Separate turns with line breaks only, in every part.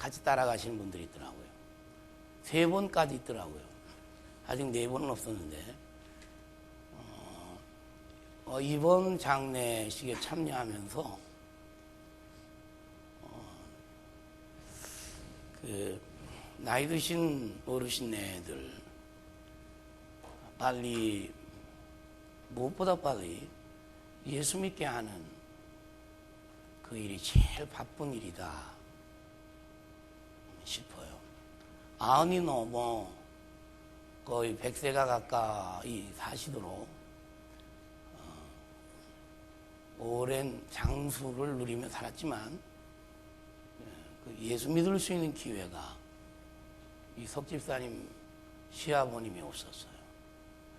같이 따라가시는 분들이 있더라고요. 3번까지 있더라고요. 아직 4번은 없었는데 이번 장례식에 참여하면서 나이 드신 어르신네들 빨리 무엇보다 빨리 예수 믿게 하는 그 일이 제일 바쁜 일이다 싶어요. 90이 넘어 거의 100세가 가까이 사시도록 오랜 장수를 누리며 살았지만 예수 믿을 수 있는 기회가 이 석집사님 시아버님이 없었어요.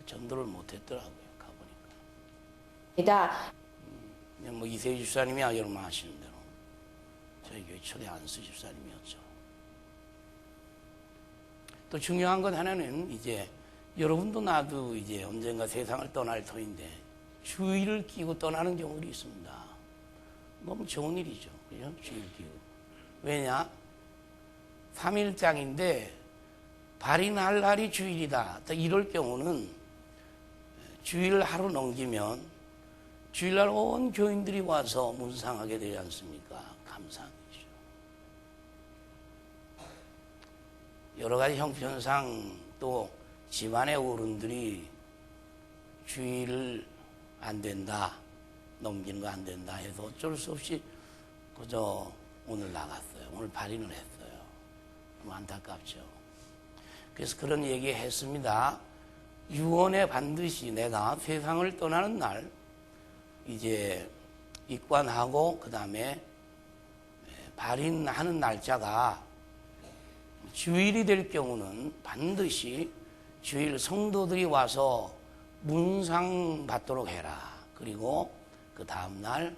전도를 못했더라고요. 가보니까. 그냥 뭐 이세희 집사님이 여러분 아시는 대로 저희 교회 초대 안수 집사님이었죠. 또 중요한 건 하나는 이제 여러분도 나도 이제 언젠가 세상을 떠날 터인데 주의를 끼고 떠나는 경우도 있습니다. 너무 좋은 일이죠. 그죠? 주의를 끼고. 왜냐? 3일장인데 발인할 날이 주일이다. 이럴 경우는 주일 하루 넘기면 주일날 온 교인들이 와서 문상하게 되지 않습니까? 감사한 일이죠. 여러 가지 형편상 또 집안의 어른들이 주일을 안 된다, 넘기는 거 안 된다 해서 어쩔 수 없이 그저 오늘 나갔어요. 오늘 발인을 했어요. 너무 안타깝죠. 그래서 그런 얘기 했습니다. 유언에 반드시 내가 세상을 떠나는 날 이제 입관하고 그 다음에 발인하는 날짜가 주일이 될 경우는 반드시 주일 성도들이 와서 문상 받도록 해라. 그리고 그 다음날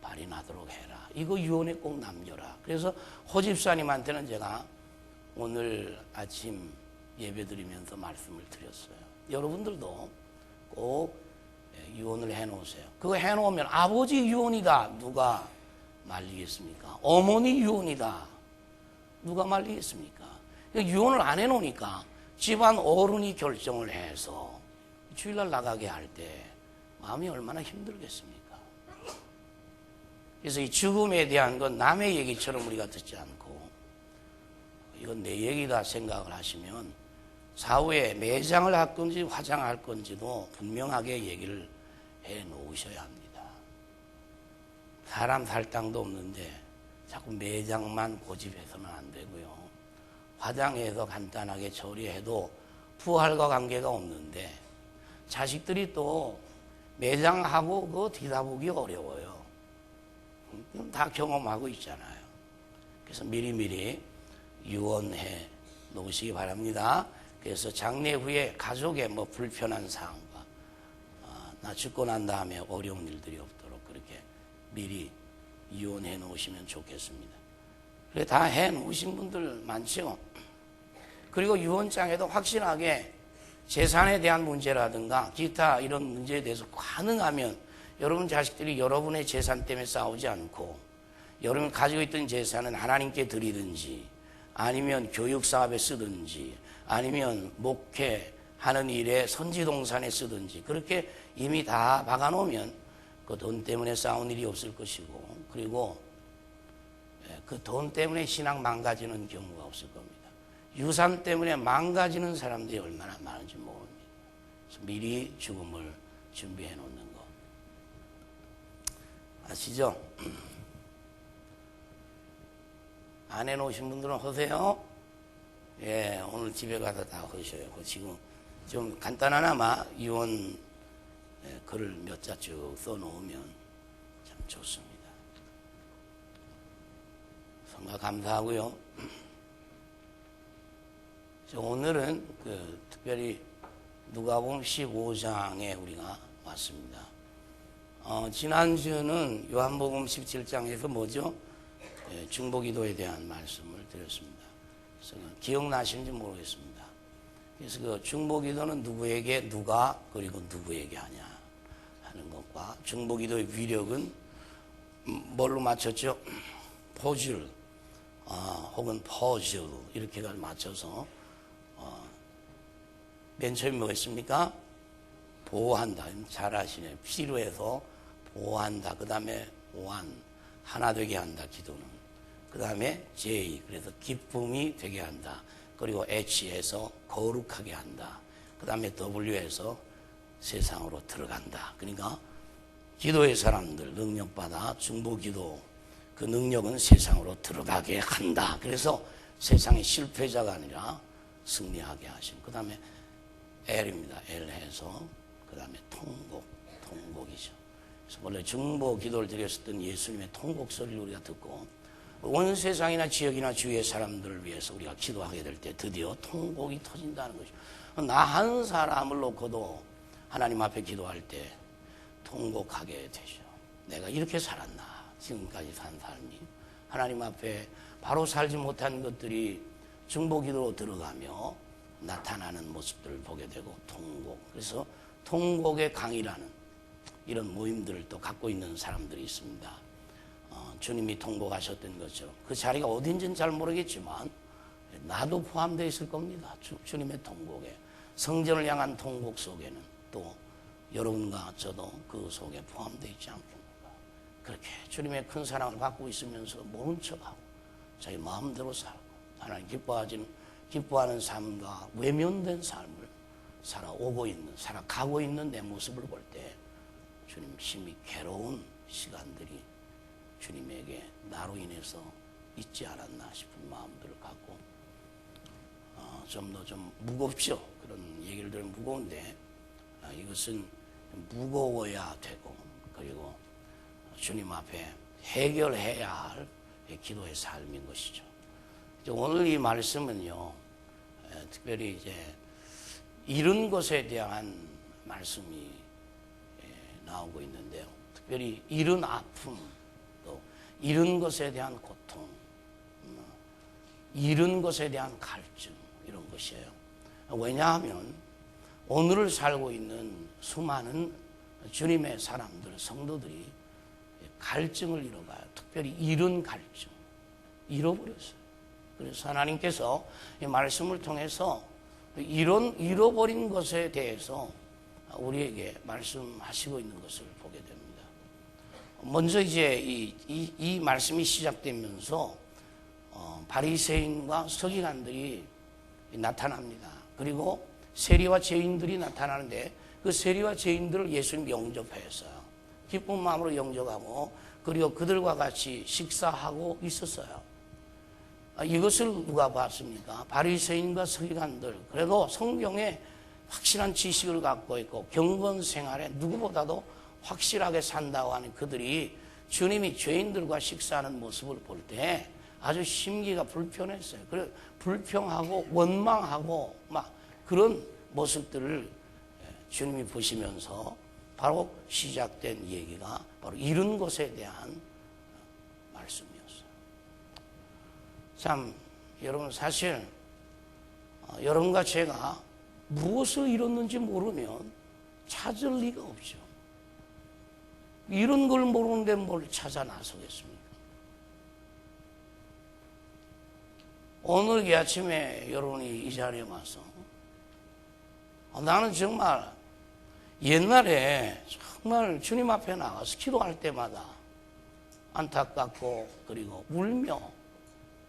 발인하도록 해라. 이거 유언에 꼭 남겨라. 그래서 호 집사님한테는 제가 오늘 아침 예배 드리면서 말씀을 드렸어요. 여러분들도 꼭 유언을 해놓으세요. 그거 해놓으면 아버지 유언이다. 누가 말리겠습니까? 어머니 유언이다. 누가 말리겠습니까? 유언을 안 해놓으니까 집안 어른이 결정을 해서 주일날 나가게 할 때 마음이 얼마나 힘들겠습니까? 그래서 이 죽음에 대한 건 남의 얘기처럼 우리가 듣지 않고 이건 내 얘기다 생각을 하시면 사후에 매장을 할 건지 화장할 건지도 분명하게 얘기를 해 놓으셔야 합니다. 사람 살 땅도 없는데 자꾸 매장만 고집해서는 안 되고요. 화장해서 간단하게 처리해도 부활과 관계가 없는데 자식들이 또 매장하고 그거 뒤다보기 어려워요. 다 경험하고 있잖아요. 그래서 미리미리 유언해 놓으시기 바랍니다. 그래서 장례 후에 가족의 뭐 불편한 사항과 나 죽고 난 다음에 어려운 일들이 없도록 그렇게 미리 유언해 놓으시면 좋겠습니다. 그래 다 해 놓으신 분들 많죠. 그리고 유언장에도 확실하게 재산에 대한 문제라든가 기타 이런 문제에 대해서 가능하면 여러분 자식들이 여러분의 재산 때문에 싸우지 않고 여러분 가지고 있던 재산은 하나님께 드리든지 아니면 교육 사업에 쓰든지 아니면 목회하는 일에 선지동산에 쓰든지 그렇게 이미 다 박아놓으면 그 돈 때문에 싸운 일이 없을 것이고 그리고 그 돈 때문에 신앙 망가지는 경우가 없을 겁니다. 유산 때문에 망가지는 사람들이 얼마나 많은지 모릅니다. 그래서 미리 죽음을 준비해 놓는 거 아시죠? 안 해놓으신 분들은 하세요. 예, 오늘 집에 가서 다 하셔요. 지금 좀 간단하나마 유언 글을 몇 자 쭉 써놓으면 참 좋습니다. 정말 감사하고요. 오늘은 특별히 누가복음 15장에 우리가 왔습니다. 지난주는 요한복음 17장에서 뭐죠? 중보기도에 대한 말씀을 드렸습니다. 그래서 기억나시는지 모르겠습니다. 그래서 그 중보기도는 누구에게 누가 그리고 누구에게 하냐 하는 것과 중보기도의 위력은 뭘로 맞췄죠? 포줄, 혹은 퍼즈 이렇게 맞춰서 맨 처음에 뭐였습니까? 보호한다. 잘 아시네요. 필요해서 보호한다. 그 다음에 오한, 하나 되게 한다. 기도는. 그 다음에 J, 그래서 기쁨이 되게 한다. 그리고 H에서 거룩하게 한다. 그 다음에 W에서 세상으로 들어간다. 그러니까 기도의 사람들 능력받아 중보기도 그 능력은 세상으로 들어가게 한다. 그래서 세상의 실패자가 아니라 승리하게 하신. 그 다음에 L입니다. L 해서 그 다음에 통곡이죠. 그래서 원래 중보 기도를 드렸을 때 예수님의 통곡 소리를 우리가 듣고 온 세상이나 지역이나 주위의 사람들을 위해서 우리가 기도하게 될 때 드디어 통곡이 터진다는 거죠. 나 한 사람을 놓고도 하나님 앞에 기도할 때 통곡하게 되죠. 내가 이렇게 살았나? 지금까지 산 삶이. 하나님 앞에 바로 살지 못한 것들이 중보 기도로 들어가며 나타나는 모습들을 보게 되고 통곡. 그래서 통곡의 강이라는 이런 모임들을 또 갖고 있는 사람들이 있습니다. 주님이 통곡하셨던 것처럼 그 자리가 어딘지는 잘 모르겠지만 나도 포함되어 있을 겁니다. 주님의 통곡에. 성전을 향한 통곡 속에는 또 여러분과 저도 그 속에 포함되어 있지 않겠는가. 그렇게 주님의 큰 사랑을 받고 있으면서 모른 척하고 자기 마음대로 살고 하나님 기뻐하는 삶과 외면된 삶을 살아오고 있는, 살아가고 있는 내 모습을 볼 때 주님 심히 괴로운 시간들이 주님에게 나로 인해서 있지 않았나 싶은 마음들을 갖고 좀 더 좀 무겁죠. 그런 얘기를 들으면 무거운데 이것은 무거워야 되고 그리고 주님 앞에 해결해야 할 기도의 삶인 것이죠. 오늘 이 말씀은요, 특별히 이제 이런 것에 대한 말씀이 나오고 있는데요. 특별히 이런 아픔, 또 이런 것에 대한 고통, 이런 것에 대한 갈증, 이런 것이에요. 왜냐하면 오늘을 살고 있는 수많은 주님의 사람들, 성도들이 갈증을 잃어가요. 특별히 이런 갈증, 잃어버렸어요. 그래서 하나님께서 이 말씀을 통해서 이런 잃어버린 것에 대해서 우리에게 말씀하시고 있는 것을 보게 됩니다. 먼저 이제 이 말씀이 시작되면서 바리새인과 서기관들이 나타납니다. 그리고 세리와 죄인들이 나타나는데 그 세리와 죄인들을 예수님 영접했어요. 기쁜 마음으로 영접하고 그리고 그들과 같이 식사하고 있었어요. 이것을 누가 봤습니까? 바리새인과 서기관들. 그래도 성경에 확실한 지식을 갖고 있고 경건 생활에 누구보다도 확실하게 산다고 하는 그들이 주님이 죄인들과 식사하는 모습을 볼 때 아주 심기가 불편했어요. 그래 불평하고 원망하고 막 그런 모습들을 주님이 보시면서 바로 시작된 얘기가 바로 이런 것에 대한 말씀이었어요. 참 여러분 사실 여러분과 제가 무엇을 잃었는지 모르면 찾을 리가 없죠. 이런 걸 모르는데 뭘 찾아 나서겠습니까? 오늘 이 아침에 여러분이 이 자리에 와서 나는 정말 옛날에 정말 주님 앞에 나가서 기도할 때마다 안타깝고 그리고 울며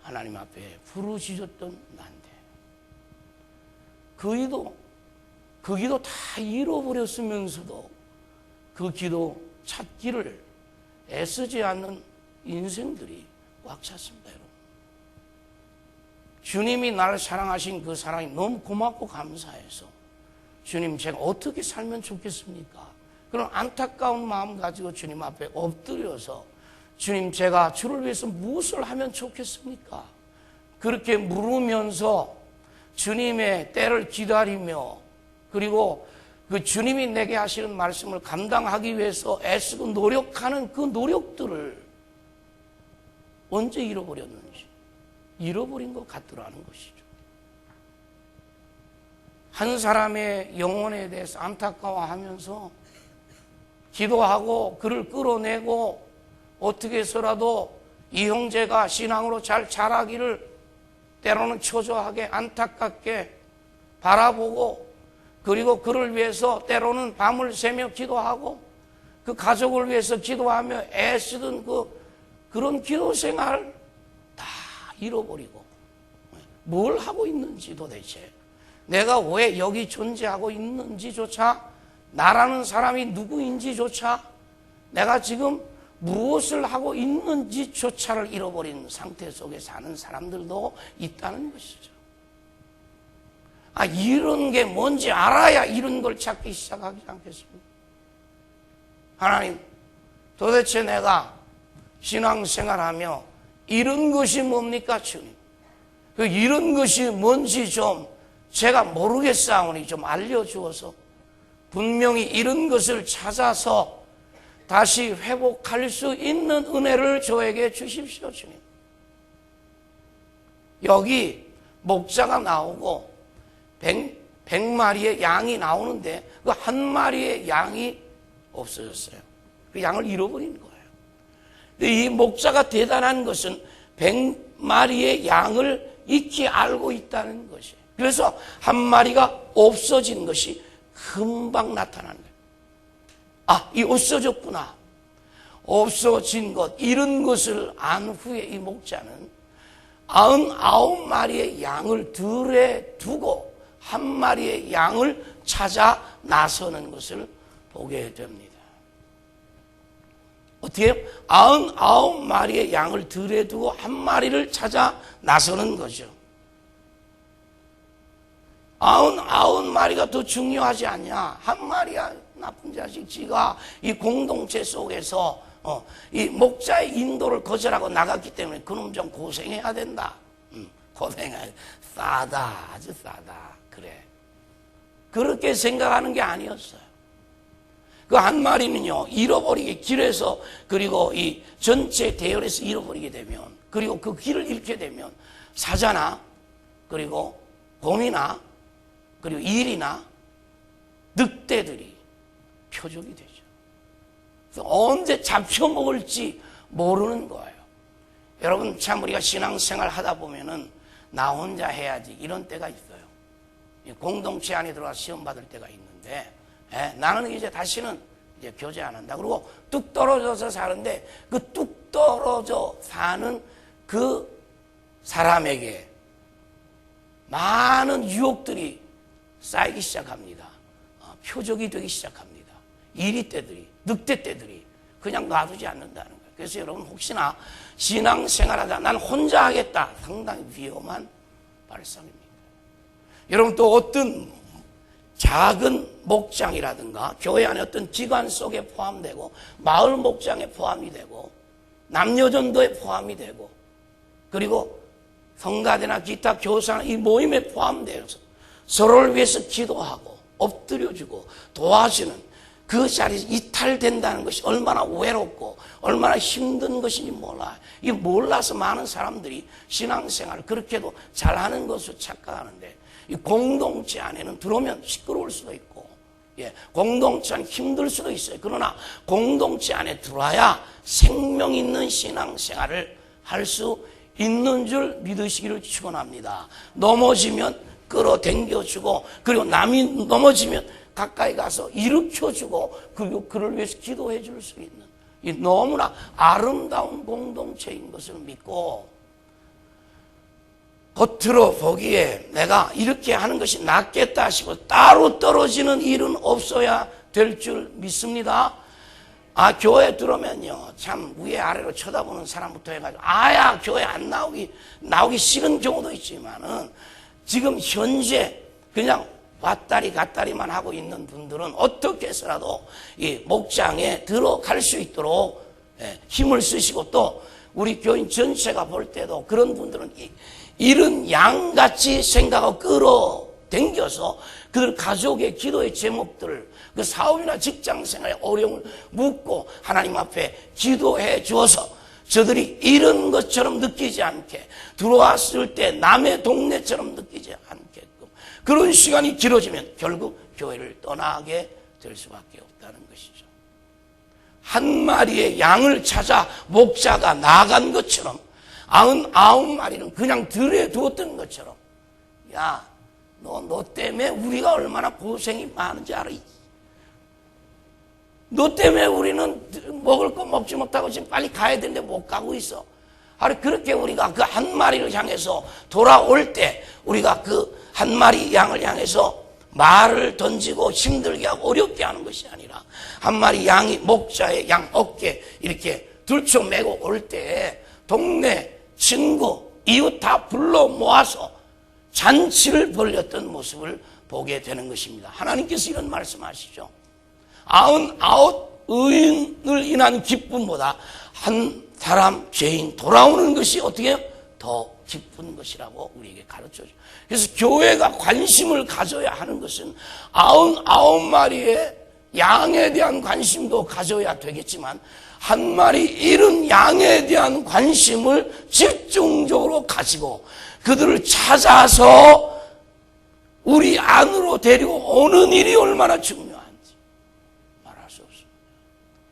하나님 앞에 부르짖었던 난데 그 기도 다 잃어버렸으면서도 그 기도 찾기를 애쓰지 않는 인생들이 꽉 찼습니다. 여러분. 주님이 나를 사랑하신 그 사랑이 너무 고맙고 감사해서 주님 제가 어떻게 살면 좋겠습니까? 그런 안타까운 마음 가지고 주님 앞에 엎드려서 주님 제가 주를 위해서 무엇을 하면 좋겠습니까? 그렇게 물으면서 주님의 때를 기다리며 그리고 그 주님이 내게 하시는 말씀을 감당하기 위해서 애쓰고 노력하는 그 노력들을 언제 잃어버렸는지 잃어버린 것 같더라는 것이죠. 한 사람의 영혼에 대해서 안타까워하면서 기도하고 그를 끌어내고 어떻게 해서라도 이 형제가 신앙으로 잘 자라기를 때로는 초조하게 안타깝게 바라보고, 그리고 그를 위해서 때로는 밤을 새며 기도하고 그 가족을 위해서 기도하며 애쓰던 그런 기도 생활 다 잃어버리고, 뭘 하고 있는지, 도대체 내가 왜 여기 존재하고 있는지조차, 나라는 사람이 누구인지조차, 내가 지금 무엇을 하고 있는지조차를 잃어버린 상태 속에 사는 사람들도 있다는 것이죠. 이런 게 뭔지 알아야 이런 걸 찾기 시작하지 않겠습니까? 하나님, 도대체 내가 신앙생활하며 이런 것이 뭡니까, 주님? 이런 것이 뭔지 좀 제가 모르겠사오니 좀 알려주어서 분명히 이런 것을 찾아서 다시 회복할 수 있는 은혜를 저에게 주십시오, 주님. 여기 목자가 나오고 100마리의 양이 나오는데 그 한 마리의 양이 없어졌어요. 그 양을 잃어버린 거예요. 이 목자가 대단한 것은 100마리의 양을 익히 알고 있다는 것이에요. 그래서 한 마리가 없어진 것이 금방 나타나는 거예요. 이 없어졌구나. 없어진 것, 이런 것을 안 후에 이 목자는 99마리의 양을 들에 두고 한 마리의 양을 찾아 나서는 것을 보게 됩니다. 어떻게 해요? 99마리의 양을 들에 두고 한 마리를 찾아 나서는 거죠. 99마리가 더 중요하지 않냐? 한 마리야, 나쁜 자식. 지가 이 공동체 속에서 이 목자의 인도를 거절하고 나갔기 때문에 그놈 좀 고생해야 된다. 고생해야 돼. 싸다, 아주 싸다. 그래. 그렇게 생각하는 게 아니었어요. 그 한 마리는요, 잃어버리게 길에서, 그리고 이 전체 대열에서 잃어버리게 되면, 그리고 그 길을 잃게 되면 사자나, 그리고 곰이나, 그리고 일이나 늑대들이 표적이 되죠. 그래서 언제 잡혀먹을지 모르는 거예요. 여러분, 참 우리가 신앙생활 하다 보면은 나 혼자 해야지 이런 때가 있어요. 공동체 안에 들어가 시험 받을 때가 있는데, 나는 이제 다시는 이제 교제 안 한다. 그리고 뚝 떨어져서 사는데 그 뚝 떨어져 사는 그 사람에게 많은 유혹들이 쌓이기 시작합니다. 표적이 되기 시작합니다. 이리떼들이, 늑대떼들이 그냥 놔두지 않는다는 거예요. 그래서 여러분, 혹시나 신앙생활하다 난 혼자 하겠다, 상당히 위험한 발상입니다. 여러분, 또 어떤 작은 목장이라든가 교회 안에 어떤 기관 속에 포함되고 마을 목장에 포함이 되고 남녀전도에 포함이 되고 그리고 성가대나 기타 교사나 이 모임에 포함되어서 서로를 위해서 기도하고 엎드려주고 도와주는 그 자리에서 이탈된다는 것이 얼마나 외롭고 얼마나 힘든 것인지 몰라요. 이 몰라서 많은 사람들이 신앙생활을 그렇게도 잘하는 것으로 착각하는데, 이 공동체 안에는 들어오면 시끄러울 수도 있고, 공동체 안에 힘들 수도 있어요. 그러나 공동체 안에 들어와야 생명 있는 신앙생활을 할 수 있는 줄 믿으시기를 축원합니다. 넘어지면 끌어당겨주고, 그리고 남이 넘어지면 가까이 가서 일으켜주고, 그리고 그를 위해서 기도해 줄 수 있는 이 너무나 아름다운 공동체인 것을 믿고, 겉으로 보기에 내가 이렇게 하는 것이 낫겠다 싶어 따로 떨어지는 일은 없어야 될 줄 믿습니다. 교회 들어오면요, 참 위에 아래로 쳐다보는 사람부터 해가지고 교회 안 나오기 싫은 경우도 있지만은, 지금 현재 그냥 왔다리 갔다리만 하고 있는 분들은 어떻게 해서라도 이 목장에 들어갈 수 있도록 힘을 쓰시고, 또 우리 교인 전체가 볼 때도 그런 분들은 이런 양같이 생각하고 끌어당겨서 그들 가족의 기도의 제목들을, 그 사업이나 직장생활의 어려움을 묻고 하나님 앞에 기도해 주어서 저들이 이런 것처럼 느끼지 않게, 들어왔을 때 남의 동네처럼 느끼지 않게끔 그런 시간이 길어지면 결국 교회를 떠나게 될 수밖에 없다는 것이죠. 한 마리의 양을 찾아 목자가 나간 것처럼 99마리는 그냥 들에 두었던 것처럼, 야, 너 때문에 우리가 얼마나 고생이 많은지 알아? 너 때문에 우리는 먹을 거 먹지 못하고 지금 빨리 가야 되는데 못 가고 있어. 그렇게 우리가 그 한 마리를 향해서 돌아올 때, 우리가 그 한 마리 양을 향해서 말을 던지고 힘들게 하고 어렵게 하는 것이 아니라, 한 마리 양이 목자의 양 어깨 이렇게 들쳐매고 올 때 동네 친구 이웃 다 불러 모아서 잔치를 벌였던 모습을 보게 되는 것입니다. 하나님께서 이런 말씀하시죠. 99 의인을 인한 기쁨보다 한 사람 죄인 돌아오는 것이 어떻게 해요? 더 기쁜 것이라고 우리에게 가르쳐줘요. 그래서 교회가 관심을 가져야 하는 것은 99마리의 양에 대한 관심도 가져야 되겠지만, 한 마리 잃은 양에 대한 관심을 집중적으로 가지고 그들을 찾아서 우리 안으로 데리고 오는 일이 얼마나 중요한지 말할 수 없습니다.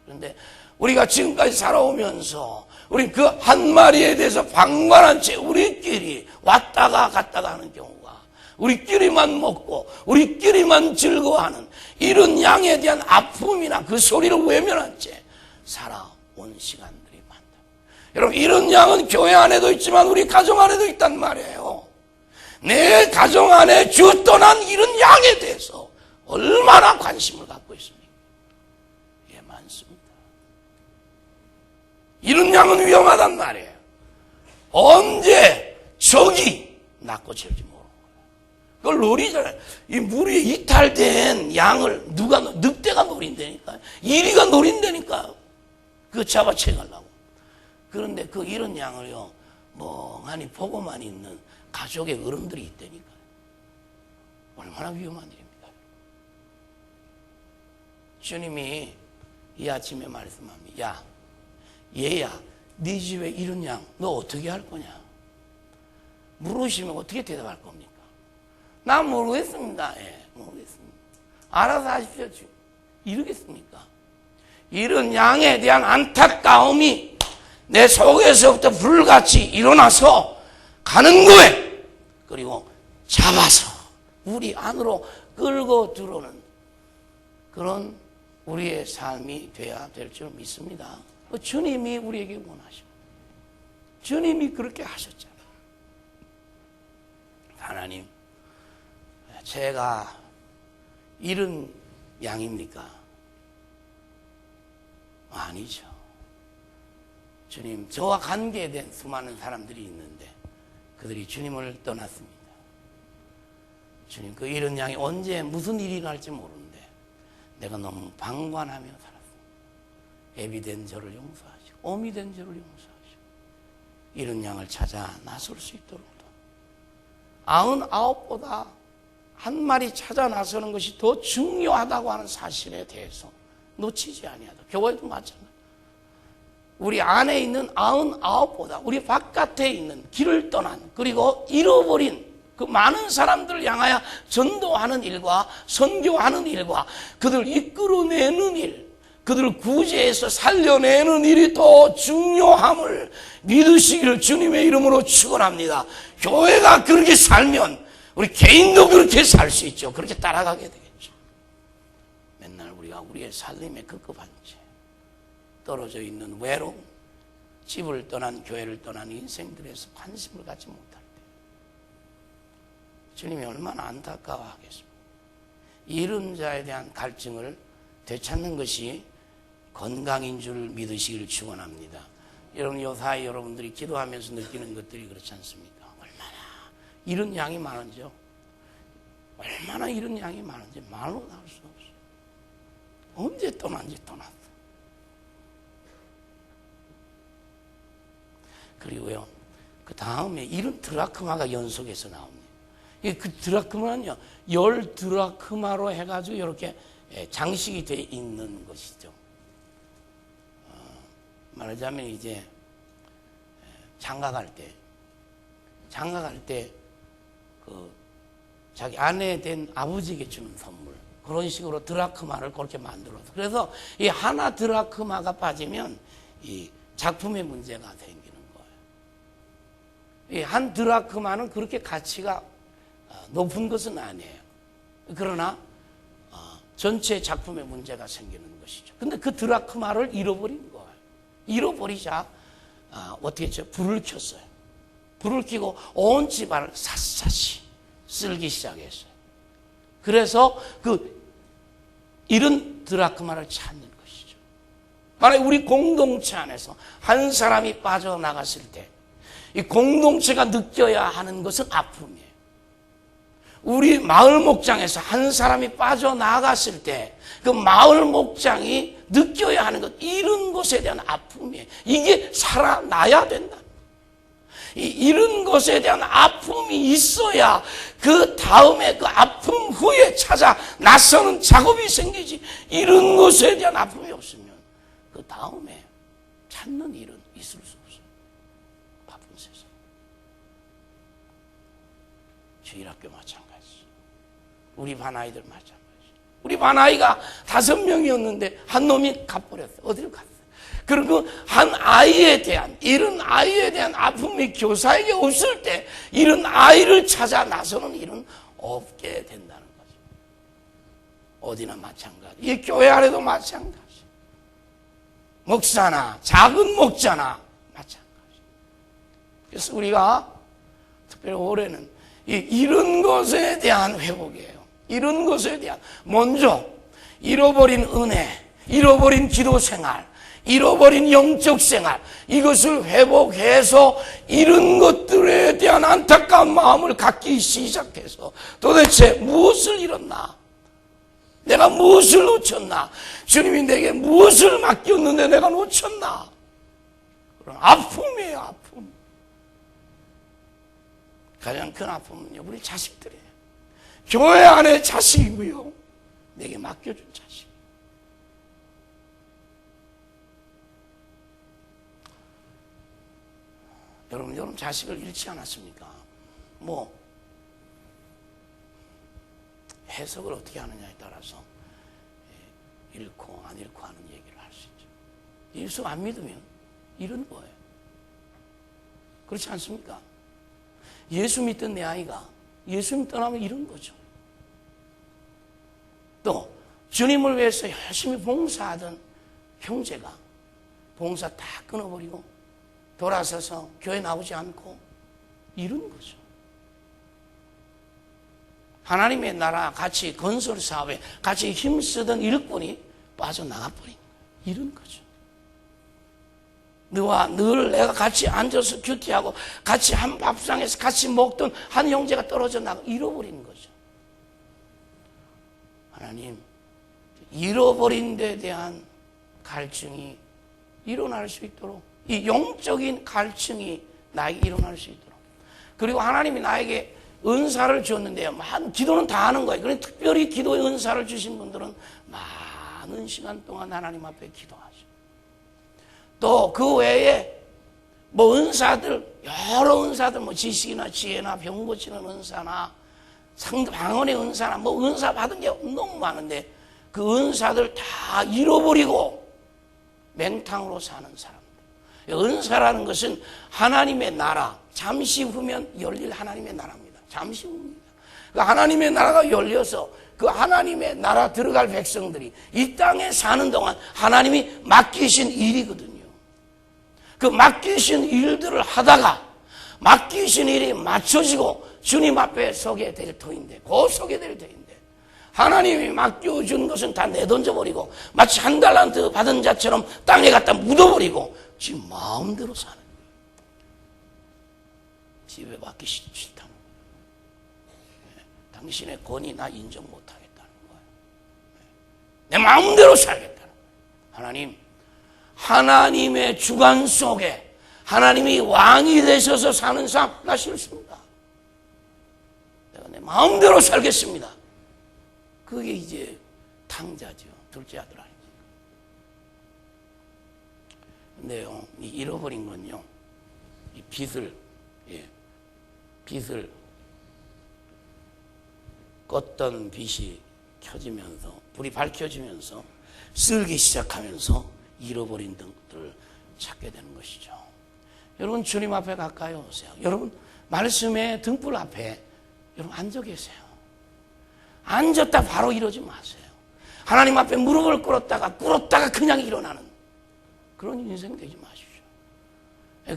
그런데 우리가 지금까지 살아오면서 우리 그 한 마리에 대해서 방관한 채 우리끼리 왔다가 갔다가 하는 경우가, 우리끼리만 먹고 우리끼리만 즐거워하는 이런 양에 대한 아픔이나 그 소리를 외면한 채 살아온 시간들이 많다. 여러분, 이런 양은 교회 안에도 있지만 우리 가정 안에도 있단 말이에요. 내 가정 안에 주 떠난 이런 양에 대해서 얼마나 관심을 갖고 있습니까? 예, 많습니다. 이런 양은 위험하단 말이에요. 언제 적이 낚고 채울지 모르는 거예요. 그걸 노리잖아요. 이 물 위에 이탈된 양을 늑대가 노린다니까요. 이리가 노린다니까요. 그거 잡아채가려고. 그런데 그 이런 양을요, 멍하니 보고만 있는 가족의 어른들이 있다니까요. 얼마나 위험한 일입니까? 주님이 이 아침에 말씀합니다. 야, 얘야, 네 집에 이런 양 너 어떻게 할 거냐? 물으시면 어떻게 대답할 겁니까? 난 모르겠습니다. 예, 모르겠습니다. 알아서 하십시오. 이러겠습니까? 이런 양에 대한 안타까움이 내 속에서부터 불같이 일어나서 가는 거예요. 그리고 잡아서 우리 안으로 끌고 들어오는 그런 우리의 삶이 돼야 될 줄 믿습니다. 주님이 우리에게 원하십니다. 주님이 그렇게 하셨잖아요. 하나님, 제가 잃은 양입니까? 아니죠. 주님, 저와 관계된 수많은 사람들이 있는데 그들이 주님을 떠났습니다. 주님, 그 잃은 양이 언제 무슨 일이 날지 모르는데 내가 너무 방관하며 살았습니다. 애비 된 저를 용서하시고 어미 된 저를 용서하시고 잃은 양을 찾아 나설 수 있도록 99보다 한 마리 찾아 나서는 것이 더 중요하다고 하는 사실에 대해서 놓치지 아니하다. 교회도 마찬가지다. 우리 안에 있는 99보다 우리 바깥에 있는 길을 떠난 그리고 잃어버린 그 많은 사람들을 향하여 전도하는 일과 선교하는 일과 그들을 이끌어내는 일, 그들을 구제해서 살려내는 일이 더 중요함을 믿으시기를 주님의 이름으로 축원합니다. 교회가 그렇게 살면 우리 개인도 그렇게 살 수 있죠. 그렇게 따라가게 되겠죠. 맨날 우리가 우리의 살림에 급급한 채 떨어져 있는 외로움, 집을 떠난 교회를 떠난 인생들에서 관심을 갖지 못할 때 주님이 얼마나 안타까워하겠습니까? 잃은 자에 대한 갈증을 되찾는 것이 건강인 줄 믿으시기를 축원합니다. 여러분, 요사이 여러분들이 기도하면서 느끼는 것들이 그렇지 않습니까? 얼마나 잃은 양이 많은지요. 얼마나 잃은 양이 많은지 말로 나올 수 없어요. 언제 떠난지 떠났어. 그리고요, 그 다음에 이런 드라크마가 연속해서 나옵니다. 그 드라크마는요, 10 드라크마로 해가지고 이렇게 장식이 되어 있는 것이죠. 말하자면 이제 장가 갈 때 그 자기 아내 된 아버지에게 주는 선물, 그런 식으로 드라크마를 그렇게 만들어서, 그래서 이 하나 드라크마가 빠지면 이 작품의 문제가 생기는 거예요. 한 드라크마는 그렇게 가치가 높은 것은 아니에요. 그러나 전체 작품에 문제가 생기는 것이죠. 근데 그 드라크마를 잃어버린 거예요. 잃어버리자 어떻게 했죠? 불을 켰어요. 불을 켜고 온 집안을 샅샅이 쓸기 시작했어요. 그래서 그 잃은 드라크마를 찾는 것이죠. 만약에 우리 공동체 안에서 한 사람이 빠져나갔을 때 이 공동체가 느껴야 하는 것은 아픔이에요. 우리 마을 목장에서 한 사람이 빠져나갔을 때 그 마을 목장이 느껴야 하는 것, 잃은 것에 대한 아픔이에요. 이게 살아나야 된다. 잃은 것에 대한 아픔이 있어야 그 다음에 그 아픔 후에 찾아 나서는 작업이 생기지. 잃은 것에 대한 아픔이 없으면 그 다음에 찾는 일은 있을 수 없어요. 바쁜 세상. 주일학교 마찬가지. 우리 반 아이들 마찬가지. 우리 반 아이가 5명이었는데 한 놈이 가버렸어요. 어디로 갔어요? 그리고 한 아이에 대한, 이런 아이에 대한 아픔이 교사에게 없을 때 이런 아이를 찾아 나서는 일은 없게 된다는 거죠. 어디나 마찬가지. 이 교회 안에도 마찬가지. 목사나 작은 목자나 마찬가지. 그래서 우리가 특별히 올해는 이런 것에 대한 회복이에요. 이런 것에 대한, 먼저 잃어버린 은혜, 잃어버린 기도 생활, 잃어버린 영적 생활, 이것을 회복해서 이런 것들에 대한 안타까운 마음을 갖기 시작해서 도대체 무엇을 잃었나? 내가 무엇을 놓쳤나? 주님이 내게 무엇을 맡겼는데 내가 놓쳤나? 그런 아픔이에요, 아픔. 가장 큰 아픔은요, 우리 자식들이에요. 교회 안에 자식이고요, 내게 맡겨준 자식. 여러분 자식을 잃지 않았습니까? 해석을 어떻게 하느냐에 따라서 잃고 안 잃고 하는 얘기를 할 수 있죠. 예수 안 믿으면 잃은 거예요. 그렇지 않습니까? 예수 믿던 내 아이가 예수님 떠나면 잃은 거죠. 또 주님을 위해서 열심히 봉사하던 형제가 봉사 다 끊어버리고 돌아서서 교회 나오지 않고 잃은 거죠. 하나님의 나라 같이 건설 사업에 같이 힘쓰던 일꾼이 빠져나가버린 거예요. 잃은 거죠. 너와 늘 내가 같이 앉아서 큐티하고 같이 한 밥상에서 같이 먹던 한 형제가 떨어져 나가 잃어버린 거죠. 하나님, 잃어버린 데 대한 갈증이 일어날 수 있도록, 이 영적인 갈증이 나에게 일어날 수 있도록, 그리고 하나님이 나에게 은사를 주었는데요, 기도는 다 하는 거예요. 그런데 특별히 기도의 은사를 주신 분들은 많은 시간 동안 하나님 앞에 기도하죠. 또 그 외에 은사들, 여러 은사들, 지식이나 지혜나 병 고치는 은사나 방언의 은사나 은사 받은 게 너무 많은데 그 은사들 다 잃어버리고 맹탕으로 사는 사람들. 은사라는 것은 하나님의 나라, 잠시 후면 열릴 하나님의 나라입니다. 잠시 후입니다. 그 하나님의 나라가 열려서 그 하나님의 나라 들어갈 백성들이 이 땅에 사는 동안 하나님이 맡기신 일이거든요. 그 맡기신 일들을 하다가 맡기신 일이 맞춰지고 주님 앞에 서게 될 터인데, 곧 서게 될 터인데, 하나님이 맡겨준 것은 다 내던져버리고 마치 한 달란트 받은 자처럼 땅에 갖다 묻어버리고 지금 마음대로 사는 거예요. 집에 맡기시지 싫다는 거예요. 당신의 권위 나 인정 못하겠다는 거예요. 내 마음대로 살겠다는 거예요. 하나님, 하나님의 주관 속에 하나님이 왕이 되셔서 사는 삶 나 싫습니다. 내가 내 마음대로 살겠습니다. 그게 이제 탕자죠. 둘째 아들 아니죠. 근데요, 이 잃어버린 건요, 이 빛을 껐던 빛이 켜지면서, 불이 밝혀지면서 쓸기 시작하면서 잃어버린 등들을 찾게 되는 것이죠. 여러분 주님 앞에 가까이 오세요. 여러분 말씀의 등불 앞에 여러분 앉아 계세요. 앉았다 바로 이러지 마세요. 하나님 앞에 무릎을 꿇었다가 그냥 일어나는 그런 인생 되지 마십시오.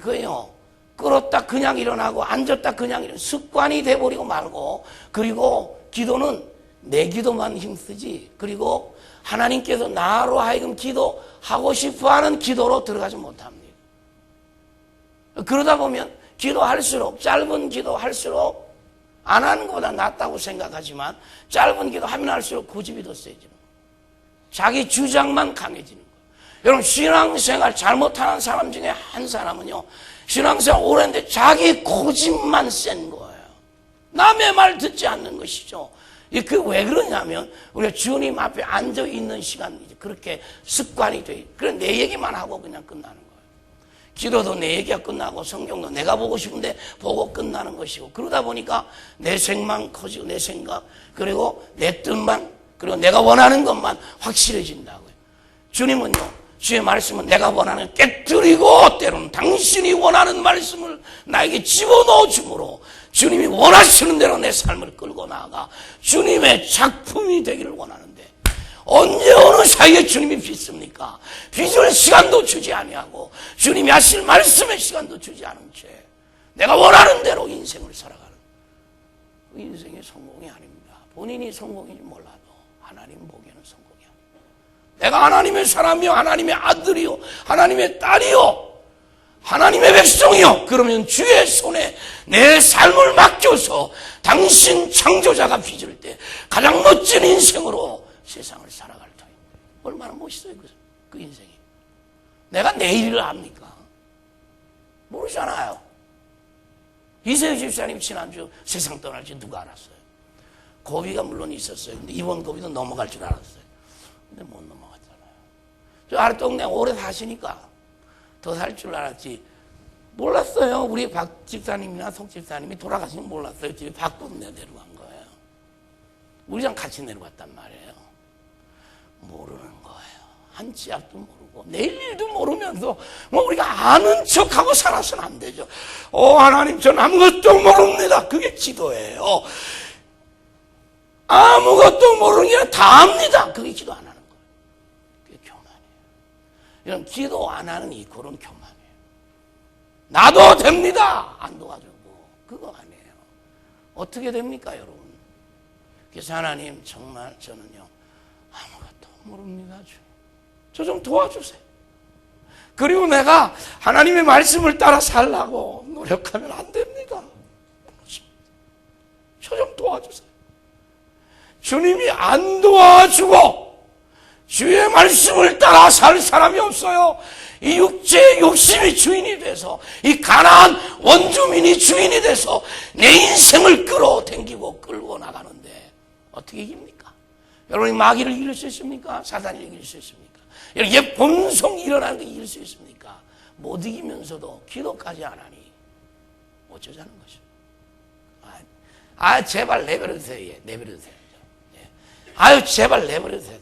그게요, 꿇었다 그냥 일어나고 앉았다 그냥 일어나고 습관이 돼버리고 말고, 그리고 기도는 내 기도만 힘쓰지, 그리고 하나님께서 나로 하여금 기도하고 싶어하는 기도로 들어가지 못합니다. 그러다 보면 기도할수록, 짧은 기도할수록 안 하는 것보다 낫다고 생각하지만 짧은 기도하면 할수록 고집이 더 세지는 거예요. 자기 주장만 강해지는 거예요. 여러분 신앙생활 잘못하는 사람 중에 한 사람은요, 신앙생활 오래인데 자기 고집만 센 거예요. 남의 말 듣지 않는 것이죠. 그 왜 그러냐면 우리가 주님 앞에 앉아 있는 시간이 그렇게 습관이 돼. 그래 내 얘기만 하고 그냥 끝나는 거예요. 기도도 내 얘기가 끝나고 성경도 내가 보고 싶은데 보고 끝나는 것이고, 그러다 보니까 내 생만 커지고 내 생각, 그리고 내 뜻만, 그리고 내가 원하는 것만 확실해진다고요. 주님은요, 주의 말씀은 내가 원하는 깨뜨리고 때로는 당신이 원하는 말씀을 나에게 집어넣어 주므로 주님이 원하시는 대로 내 삶을 끌고 나아가 주님의 작품이 되기를 원하는데, 언제 어느 사이에 주님이 빚습니까? 빚을 시간도 주지 아니하고 주님이 하실 말씀의 시간도 주지 않은 채 내가 원하는 대로 인생을 살아가는 그 인생의 성공이 아닙니다. 본인이 성공인지 몰라도 하나님 보기에는 성공이 아닙니다. 내가 하나님의 사람이요, 하나님의 아들이요, 하나님의 딸이요, 하나님의 백성이요, 그러면 주의 손에 내 삶을 맡겨서 당신 창조자가 빚을 때 가장 멋진 인생으로 세상을 살아갈 터입니다. 얼마나 멋있어요, 그 인생이. 내가 내일을 압니까? 모르잖아요. 이세희 집사님 지난주 세상 떠날지 누가 알았어요? 고비가 물론 있었어요. 근데 이번 고비도 넘어갈 줄 알았어요. 근데 못 넘어갔잖아요. 저 아래 동네 오래 사시니까 더 살 줄 알았지. 몰랐어요. 우리 박 집사님이나 송 집사님이 돌아가시면 몰랐어요. 집에 밖으로 내려간 거예요. 우리랑 같이 내려갔단 말이에요. 모르는 거예요. 한 치 앞도 모르고 내일 일도 모르면서 뭐 우리가 아는 척하고 살아서는 안 되죠. 하나님 전 아무것도 모릅니다. 그게 기도예요. 아무것도 모르는 게 다 압니다. 그게 기도 안 하는 거예요. 그게 교만이에요. 이런 기도 안 하는 이꼴은 교만이에요. 나도 됩니다. 안 도와주고 그거 아니에요. 어떻게 됩니까, 여러분? 그래서 하나님 정말 저는요 아무것도 모릅니다. 저 좀 도와주세요. 그리고 내가 하나님의 말씀을 따라 살라고 노력하면 안 됩니다. 저 좀 도와주세요. 주님이 안 도와주고 주의 말씀을 따라 살 사람이 없어요. 이 육체의 욕심이 주인이 돼서, 이 가나안 원주민이 주인이 돼서 내 인생을 끌어당기고 끌고 나가는데 어떻게 이깁니까? 여러분이 마귀를 이길 수 있습니까? 사단을 이길 수 있습니까? 얘 본성이 일어나는 거 이길 수 있습니까? 못 이기면서도 기도까지 안 하니 어쩌자는 것이죠. 제발 내버려 두세요. 내버려 두세요. 아유 제발 내버려 두세요.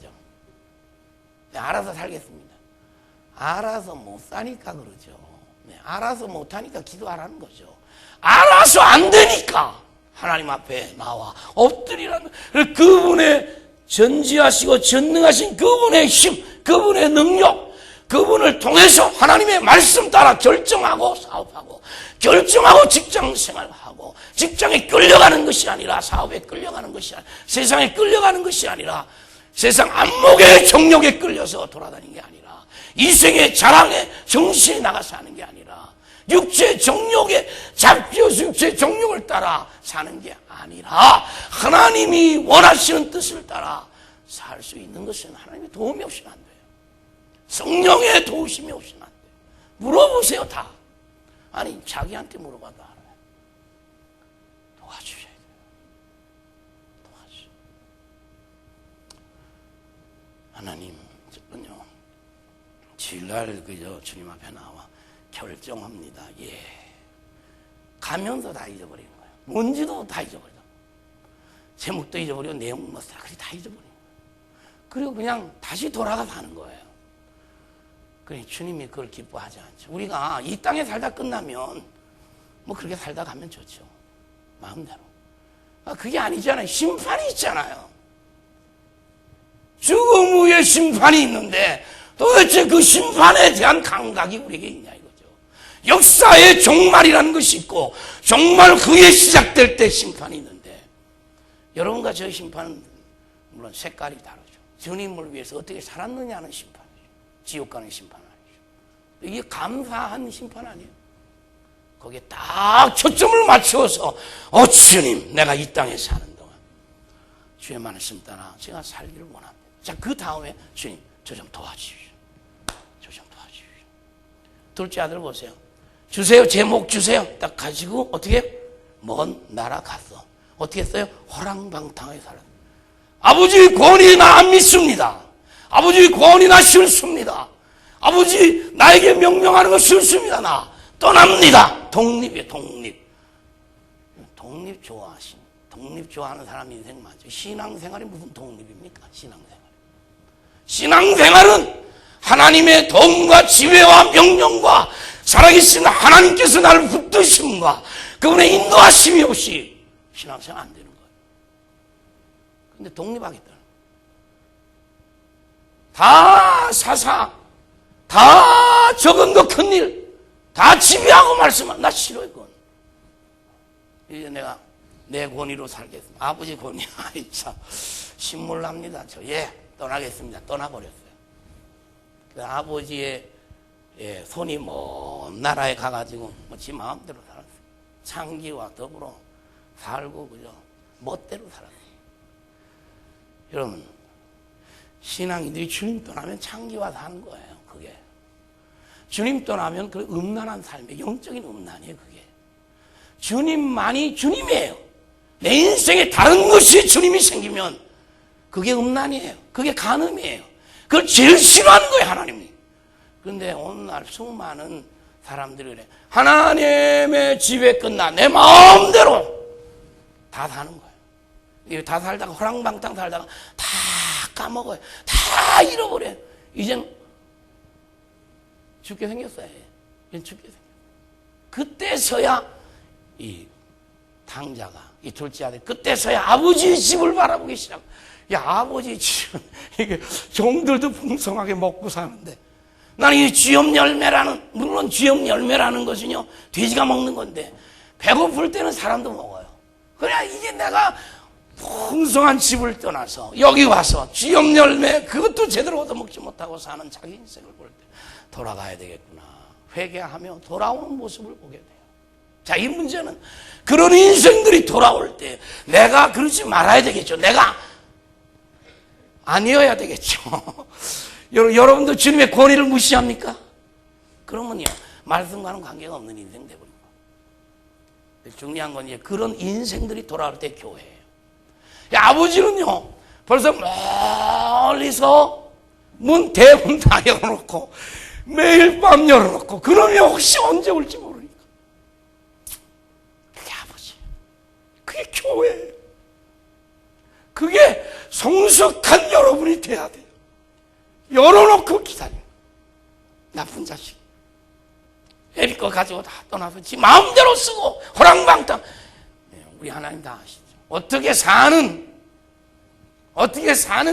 알아서 살겠습니다. 알아서 못 사니까 그러죠. 알아서 못하니까 기도하라는 거죠. 알아서 안 되니까 하나님 앞에 나와 엎드리라는, 그분의 전지하시고 전능하신 그분의 힘, 그분의 능력, 그분을 통해서 하나님의 말씀 따라 결정하고 사업하고, 결정하고 직장 생활하고, 직장에 끌려가는 것이 아니라, 사업에 끌려가는 것이 아니라, 세상에 끌려가는 것이 아니라, 세상 안목의 정욕에 끌려서 돌아다니는 게 아니라, 이생의 자랑에 정신이 나가서 하는 게 아니라, 육체 정욕에 잡혀서 육체 정욕을 따라 사는 게 아니라, 하나님이 원하시는 뜻을 따라 살 수 있는 것은 하나님의 도움이 없이는 안 돼요. 성령의 도우심이 없이는 안 돼요. 물어보세요, 다. 아니, 자기한테 물어봐도 알아요. 도와주셔야 돼요. 도와주셔야 돼요. 하나님, 저는요, 주일날 그저 주님 앞에 나와 결정합니다. 예. 가면서 다 잊어버리는 거예요. 뭔지도 다 잊어버리고, 제목도 잊어버리고, 내용 뭐 다 잊어버리는 거예요. 그리고 그냥 다시 돌아가서 하는 거예요. 그러니 주님이 그걸 기뻐하지 않죠. 우리가 이 땅에 살다 끝나면 뭐 그렇게 살다 가면 좋죠. 마음대로. 그게 아니잖아요. 심판이 있잖아요. 죽음 후에 심판이 있는데 도대체 그 심판에 대한 감각이 우리에게 있냐 이거죠. 역사의 종말이라는 것이 있고 종말 후에 시작될 때 심판이 있는데 여러분과 저의 심판은 물론 색깔이 다르죠. 주님을 위해서 어떻게 살았느냐는 심판이죠. 지옥 가는 심판 아니죠. 이게 감사한 심판 아니에요. 거기에 딱 초점을 맞추어서 주님 내가 이 땅에 사는 동안 주의 말씀 따라 제가 살기를 원합니다. 자, 그 다음에 주님 저 좀 도와주십시오. 저 좀 도와주십시오. 둘째 아들 보세요. 주세요. 제목 주세요. 딱 가지고 어떻게 먼 나라 갔어. 어떻게 했어요? 호랑방탕하게 살았어요. 아버지 권위 나 안 믿습니다. 아버지 권위 나 싫습니다. 아버지 나에게 명령하는 거 싫습니다. 나 떠납니다. 독립이에요. 독립 좋아하는 사람 인생 많죠. 신앙생활이 무슨 독립입니까? 신앙생활은 하나님의 도움과 지혜와 명령과 살아계신 하나님께서 나를 붙드심과 그분의 인도하심이 없이 신앙생활 안 되는 거예요. 근데 독립하겠다. 다 사사, 다 적은 거 큰일, 다 지배하고 말씀하면 나 싫어요, 그건. 이제 내가 내 권위로 살겠습니다. 아버지 권위, 아이 참, 신물납니다. 떠나겠습니다. 떠나버렸어요. 그 아버지의 손이 먼 나라에 가가지고 지 마음대로 살았어요. 창기와 더불어 살고 그죠? 멋대로 살았어요. 여러분, 신앙인들이 주님 떠나면 창기와 사는 거예요. 그게 주님 떠나면 그 음란한 삶의 영적인 음란이에요. 그게 주님만이 주님이에요. 내 인생에 다른 것이 주님이 생기면 그게 음란이에요. 그게 간음이에요. 그걸 제일 싫어하는 거예요, 하나님이. 그런데 오늘날 수많은 사람들이 그래. 하나님의 집에 끝나 내 마음대로 다 사는 거예요. 다 살다가 호랑방탕 살다가 다 까먹어요. 다 잃어버려요. 이젠 죽게 생겼어요. 이젠 죽게 생겼어요. 그때서야 이 탕자가 이 둘째 아들 그때서야 아버지의 집을 바라보기 시작. 야, 아버지 집은 이게 종들도 풍성하게 먹고 사는데 나는 이 쥐염 열매라는, 물론 쥐염 열매라는 것은요 돼지가 먹는 건데 배고플 때는 사람도 먹어요. 그래야 이제 내가 풍성한 집을 떠나서 여기 와서 쥐염 열매 그것도 제대로 얻어먹지 못하고 사는 자기 인생을 볼 때 돌아가야 되겠구나 회개하며 돌아오는 모습을 보게 돼요. 자, 이 문제는 그런 인생들이 돌아올 때 내가 그러지 말아야 되겠죠. 내가 아니어야 되겠죠. 여러분도 주님의 권위를 무시합니까? 그러면요 말씀과는 관계가 없는 인생 되버린 거예요. 중요한 건 이제 그런 인생들이 돌아올 때 교회예요. 야, 아버지는요 벌써 멀리서 대문 다 열어놓고 매일 밤 열어놓고 그러면 혹시 언제 올지 모르니까 그게 아버지, 그게 교회예요. 그게 성숙한 여러분이 돼야 돼요. 열어놓고 기다려요. 나쁜 자식 애비 거 가지고 다 떠나서 지 마음대로 쓰고 호랑방탕. 우리 하나님 다 아시죠. 어떻게 사는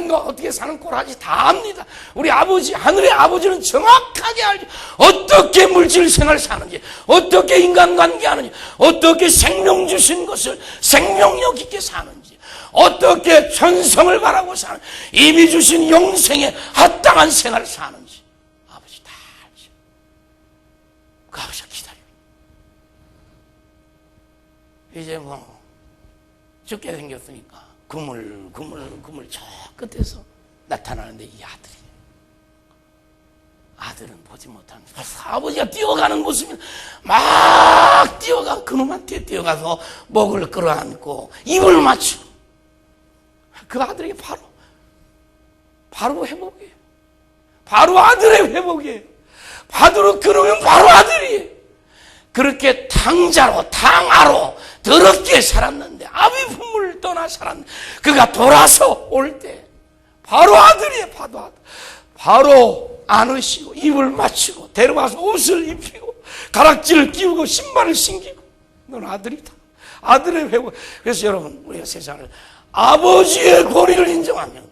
거, 어떻게 사는 꼬라지 다 압니다. 우리 아버지, 하늘의 아버지는 정확하게 알죠. 어떻게 물질 생활 사는지, 어떻게 인간관계 하는지, 어떻게 생명 주신 것을 생명력 있게 사는지, 어떻게 천성을 바라고 사는, 이미 주신 영생에 합당한 생활을 사는지 아버지 다 알죠. 그 아버지가 기다려요. 이제 뭐 죽게 생겼으니까 그물 저 끝에서 나타나는데 이 아들은 보지 못하는 아버지가 뛰어가는 모습이 막 뛰어가 그놈한테 뛰어가서 목을 끌어안고 입을 맞추고 그 아들에게 바로 회복이에요. 바로 아들의 회복이에요. 그러면 바로 아들이에요. 그렇게 탕아로 더럽게 살았는데 아비 품을 떠나 살았는데 그가 돌아서 올 때 바로 아들이에요. 바로 안으시고 입을 맞추고 데려와서 옷을 입히고 가락지를 끼우고 신발을 신기고 넌 아들이다. 아들의 회복. 그래서 여러분 우리가 세상을 아버지의 권위를 인정하면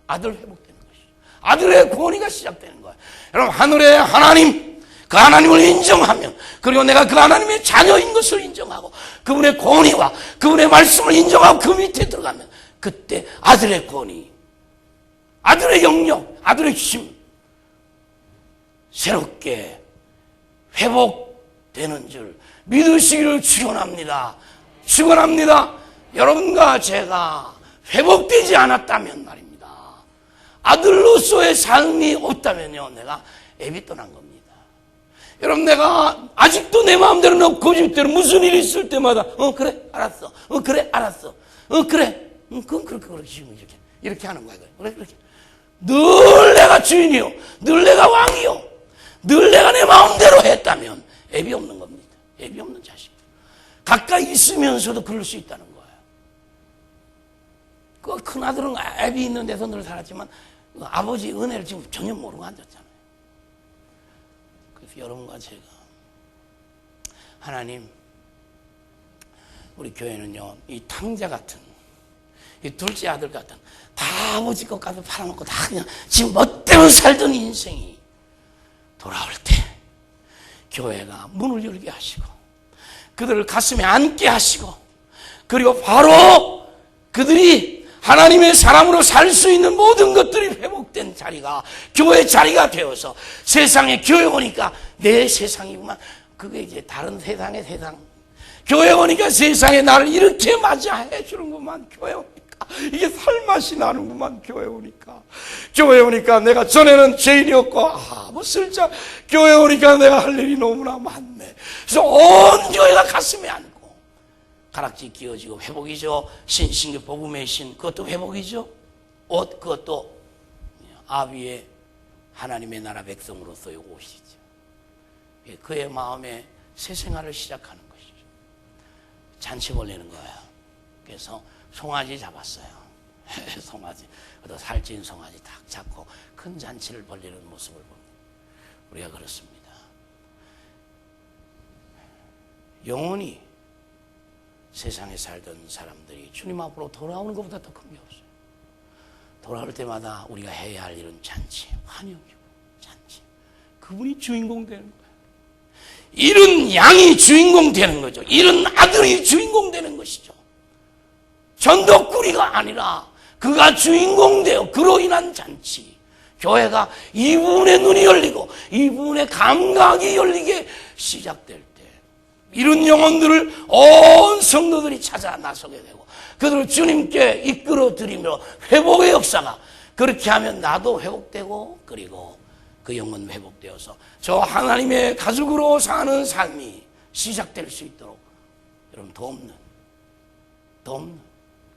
아들 회복되는 것이죠. 아들의 권위가 시작되는 거예요. 여러분 하늘의 하나님, 그 하나님을 인정하면, 그리고 내가 그 하나님의 자녀인 것을 인정하고 그분의 권위와 그분의 말씀을 인정하고 그 밑에 들어가면 그때 아들의 권위, 아들의 영역, 아들의 힘 새롭게 회복되는 줄 믿으시기를 축원합니다. 축원합니다. 여러분과 제가 회복되지 않았다면 말입니다, 아들로서의 삶이 없다면요, 내가 애비 떠난 겁니다. 여러분, 내가 아직도 내 마음대로 너 고집대로 무슨 일이 있을 때마다 그래 알았어, 그래 알았어, 그래 그건 그렇게 지금 이렇게 하는 거야. 그래 그렇게 늘 내가 주인이요, 늘 내가 왕이요, 늘 내가 내 마음대로 했다면 애비 없는 겁니다. 애비 없는 자식. 가까이 있으면서도 그럴 수 있다는 거예요. 그 큰아들은 애비 있는 데서 늘 살았지만 아버지 은혜를 지금 전혀 모르고 앉았잖아요. 그래서 여러분과 제가 하나님, 우리 교회는요, 이 탕자 같은, 이 둘째 아들 같은, 다 아버지 것 가서 팔아먹고 다 그냥 지금 멋대로 살던 인생이 돌아올 때 교회가 문을 열게 하시고 그들을 가슴에 안게 하시고, 그리고 바로 그들이 하나님의 사람으로 살 수 있는 모든 것들이 회복된 자리가 교회 자리가 되어서 세상에 교회 오니까 내 세상이구만. 그게 이제 다른 세상의 세상. 교회 오니까 세상에 나를 이렇게 맞이해 주는구만. 교회 오니까 이게 살맛이 나는구만. 교회 오니까. 교회 오니까 내가 전에는 죄인이었고 뭐 슬쩍 교회 오니까 내가 할 일이 너무나 많네. 그래서 온 교회가 가슴에 안고 가락지 끼워지고 회복이죠. 신신교 복음의 신, 그것도 회복이죠. 옷, 그것도 아비의 하나님의 나라 백성으로서의 옷이죠. 그의 마음에 새 생활을 시작하는 것이죠. 잔치 벌리는 거예요. 그래서 송아지 잡았어요. 송아지, 또 살찐 송아지 딱 잡고 큰 잔치를 벌리는 모습을 봅니다. 우리가 그렇습니다. 영원히 세상에 살던 사람들이 주님 앞으로 돌아오는 것보다 더 큰 게 없어요. 돌아올 때마다 우리가 해야 할 일은 잔치, 환영이고 잔치. 그분이 주인공 되는 거예요. 잃은 양이 주인공 되는 거죠. 잃은 아들이 주인공 되는 것이죠. 전도꾸리가 아니라 그가 주인공 되어 그로 인한 잔치. 교회가 이 부분의 눈이 열리고 이 부분의 감각이 열리게 시작될 때 이런 영혼들을 온 성도들이 찾아 나서게 되고 그들을 주님께 이끌어들이며 회복의 역사가, 그렇게 하면 나도 회복되고 그리고 그 영혼 회복되어서 저 하나님의 가족으로 사는 삶이 시작될 수 있도록 여러분 더 없는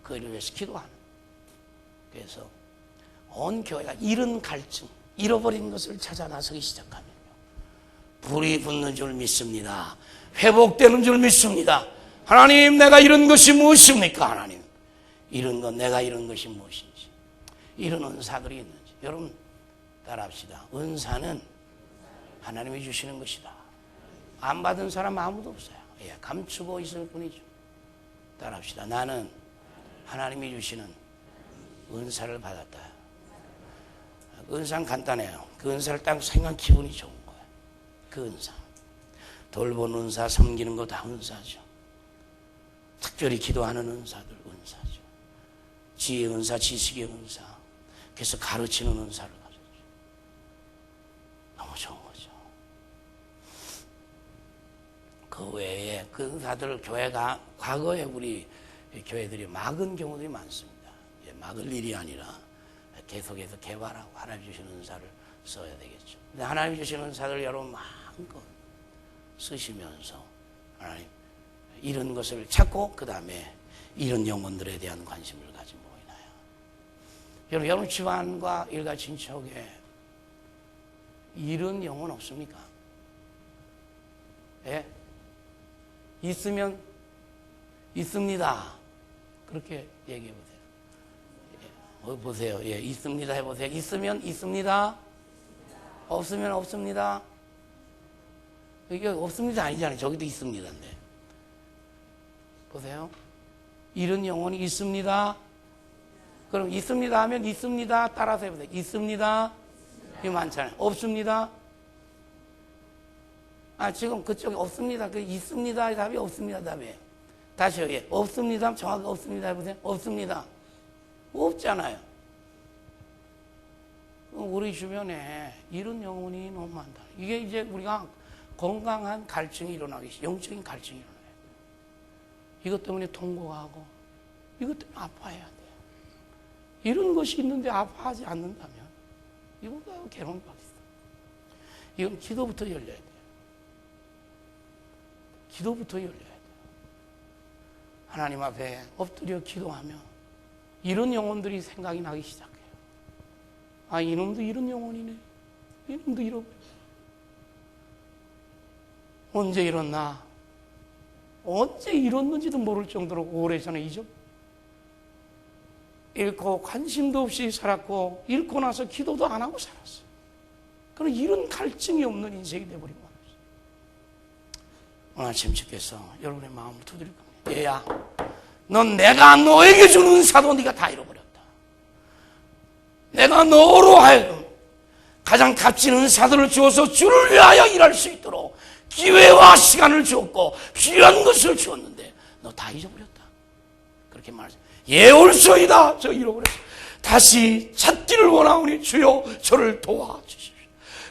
그 일을 위해서 기도하는. 그래서 온 교회가 잃은 갈증, 잃어버린 것을 찾아 나서기 시작하면요, 불이 붙는 줄 믿습니다. 회복되는 줄 믿습니다. 하나님, 내가 잃은 것이 무엇입니까? 하나님, 잃은 것, 내가 잃은 것이 무엇인지, 잃은 은사들이 있는지. 여러분 따라합시다. 은사는 하나님이 주시는 것이다. 안 받은 사람 아무도 없어요. 예, 감추고 있을 뿐이죠. 따라합시다. 나는 하나님이 주시는 은사를 받았다. 은사는 간단해요. 그 은사를 딱 생각하면 기분이 좋은 거예요. 그 은사. 돌보는 은사, 섬기는 거 다 은사죠. 특별히 기도하는 은사들 은사죠. 지혜의 은사, 지식의 은사. 그래서 가르치는 은사를 가졌죠. 너무 좋은 거죠. 그 외에 그 은사들을 교회가 과거에 우리 교회들이 막은 경우들이 많습니다. 막을 일이 아니라 계속해서 개발하고 하나님 주시는 은사를 써야 되겠죠. 근데 하나님 주시는 은사를 여러분 마음껏 쓰시면서 하나님 이런 것을 찾고 그 다음에 이런 영혼들에 대한 관심을 가지고 있나요? 여러분 집안과 일가 친척에 이런 영혼 없습니까? 예? 있으면 있습니다. 그렇게 얘기해 보세요. 예. 보세요. 예, 있습니다 해보세요. 있으면 있습니다. 없으면 없습니다. 이게 없습니다 아니잖아요. 저기도 있습니다인데. 보세요. 이런 영혼이 있습니다. 그럼 있습니다 하면 있습니다. 따라서 해보세요. 있습니다. 이거 많잖아요. 없습니다. 지금 그쪽에 없습니다. 그 있습니다. 답이 없습니다. 답이에요. 다시 여기 없습니다. 정확히 없습니다. 해보세요. 없습니다. 없잖아요. 우리 주변에 이런 영혼이 너무 많다. 이게 이제 우리가 건강한 갈증이 일어나기 시작, 영적인 갈증이 일어나요. 이것 때문에 통곡하고, 이것 때문에 아파해야 돼요. 이런 것이 있는데 아파하지 않는다면, 이거보다 괴로운 게 어딨어. 이건 기도부터 열려야 돼요. 기도부터 열려야 돼요. 하나님 앞에 엎드려 기도하며, 이런 영혼들이 생각이 나기 시작해요. 이놈도 이런 영혼이네. 이놈도 잃어버렸어. 언제 잃었나? 언제 잃었는지도 모를 정도로 오래전에 잊어버렸어. 잃고 관심도 없이 살았고, 잃고 나서 기도도 안 하고 살았어. 그럼 이런 갈증이 없는 인생이 되어버린 거예요. 오늘 아침 주께서 여러분의 마음을 두드릴 겁니다. 얘야, 넌 내가 너에게 준 은사도 네가 다 잃어버렸다. 내가 너로 하여금 가장 값진 은사들을 주어서 주를 위하여 일할 수 있도록 기회와 시간을 주었고 필요한 것을 주었는데 너 다 잊어버렸다. 그렇게 말하죠. 예올소이다. 저 잃어버렸어. 다시 찾기를 원하오니 주여 저를 도와주십시오.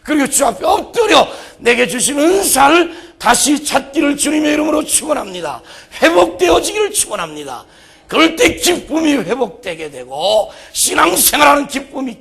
그리고 주 앞에 엎드려 내게 주신 은사를 다시 찾기를 주님의 이름으로 축원합니다. 회복되어지기를 축원합니다. 그럴 때 기쁨이 회복되게 되고 신앙생활하는 기쁨이